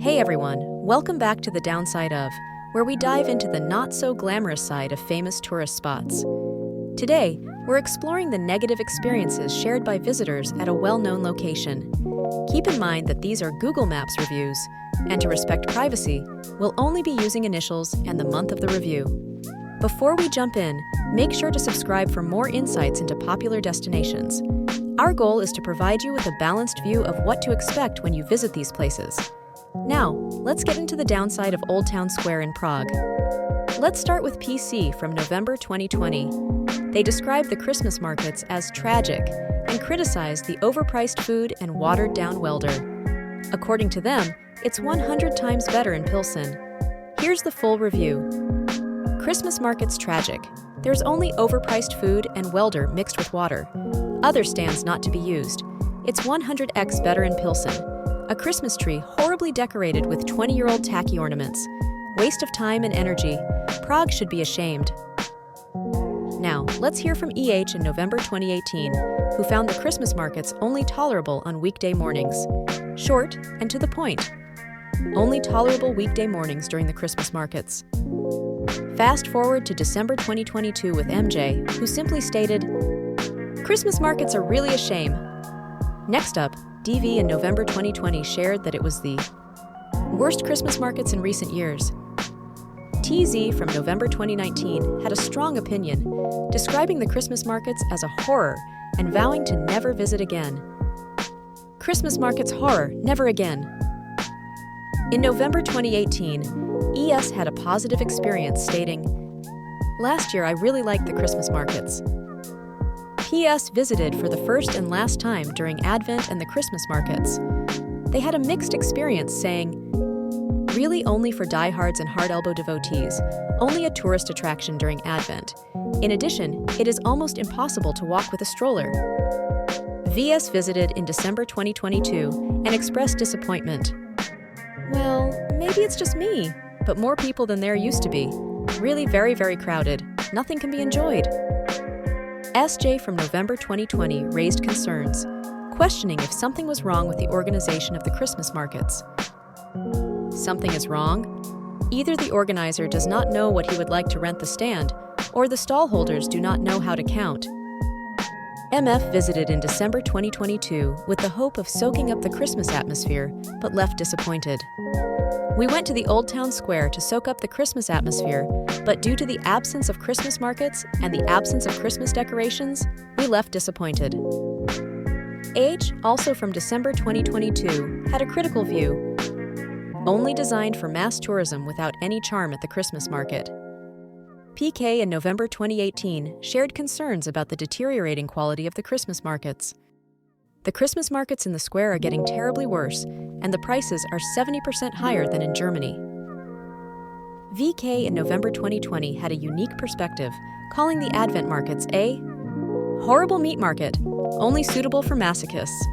Hey everyone, welcome back to The Downside Of, where we dive into the not-so-glamorous side of famous tourist spots. Today, we're exploring the negative experiences shared by visitors at a well-known location. Keep in mind that these are Google Maps reviews, and to respect privacy, we'll only be using initials and the month of the review. Before we jump in, make sure to subscribe for more insights into popular destinations. Our goal is to provide you with a balanced view of what to expect when you visit these places. Now, let's get into the downside of Old Town Square in Prague. Let's start with PC from November 2020. They described the Christmas markets as tragic and criticized the overpriced food and watered-down welder. According to them, it's 100 times better in Pilsen. Here's the full review. Christmas markets tragic. There's only overpriced food and welder mixed with water. Other stands not to be used. It's 100x better in Pilsen. A Christmas tree horribly decorated with 20-year-old tacky ornaments. Waste of time and energy. Prague should be ashamed. Now, let's hear from EH in November 2018, who found the Christmas markets only tolerable on weekday mornings. Short and to the point. Only tolerable weekday mornings during the Christmas markets. Fast forward to December 2022 with MJ, who simply stated, "Christmas markets are really a shame." Next up, DV in November 2020 shared that it was the worst Christmas markets in recent years. TZ from November 2019 had a strong opinion, describing the Christmas markets as a horror and vowing to never visit again. Christmas markets horror, never again. In November 2018, ES had a positive experience stating, "Last year I really liked the Christmas markets." PS visited for the first and last time during Advent and the Christmas markets. They had a mixed experience saying, "Really only for diehards and hard-elbow devotees, only a tourist attraction during Advent. In addition, it is almost impossible to walk with a stroller." VS visited in December 2022 and expressed disappointment. "Well, maybe it's just me, but more people than there used to be. Really very, very crowded. Nothing can be enjoyed." SJ from November 2020 raised concerns, questioning if something was wrong with the organization of the Christmas markets. Something is wrong? Either the organizer does not know what he would like to rent the stand, or the stall holders do not know how to count. MF visited in December 2022 with the hope of soaking up the Christmas atmosphere, but left disappointed. "We went to the Old Town Square to soak up the Christmas atmosphere, but due to the absence of Christmas markets and the absence of Christmas decorations, we left disappointed." H, also from December 2022, had a critical view. "Only designed for mass tourism without any charm at the Christmas market." PK in November 2018 shared concerns about the deteriorating quality of the Christmas markets. "The Christmas markets in the square are getting terribly worse, and the prices are 70% higher than in Germany." VK in November 2020 had a unique perspective, calling the Advent markets a horrible meat market, only suitable for masochists.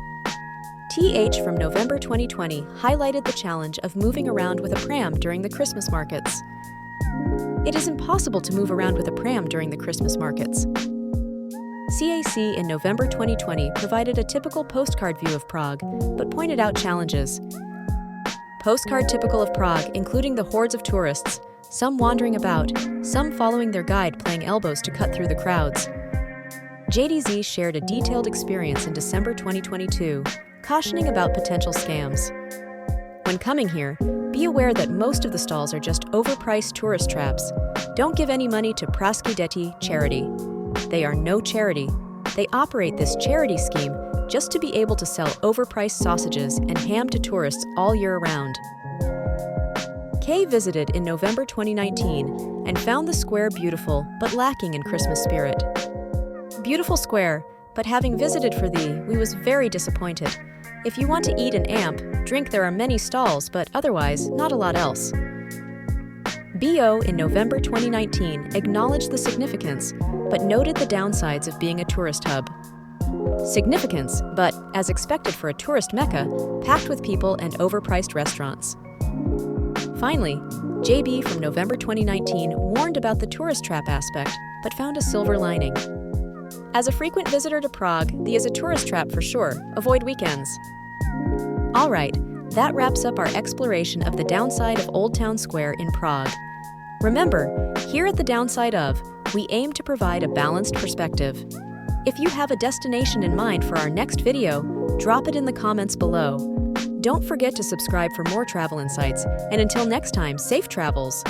TH from November 2020 highlighted the challenge of moving around with a pram during the Christmas markets. "It is impossible to move around with a pram during the Christmas markets." CAC in November 2020 provided a typical postcard view of Prague, but pointed out challenges. Postcard typical of Prague, including the hordes of tourists, some wandering about, some following their guide playing elbows to cut through the crowds. JDZ shared a detailed experience in December 2022, cautioning about potential scams. "When coming here, be aware that most of the stalls are just overpriced tourist traps. Don't give any money to Pražské děti charity. They are no charity. They operate this charity scheme just to be able to sell overpriced sausages and ham to tourists all year round." K visited in November 2019 and found the square beautiful but lacking in Christmas spirit. "Beautiful square, but having visited for thee, we was very disappointed. If you want to eat and amp, drink there are many stalls, but otherwise, not a lot else." BO in November 2019 acknowledged the significance, but noted the downsides of being a tourist hub. Significance, but, as expected for a tourist mecca, packed with people and overpriced restaurants. Finally, JB from November 2019 warned about the tourist trap aspect, but found a silver lining. "As a frequent visitor to Prague, the is a tourist trap for sure. Avoid weekends." All right, That wraps up our exploration of the downside of Old Town Square in Prague. Remember, here at the Downside of, we aim to provide a balanced perspective. If you have a destination in mind for our next video, drop it in the comments below. Don't forget to subscribe for more travel insights, and until next time, safe travels!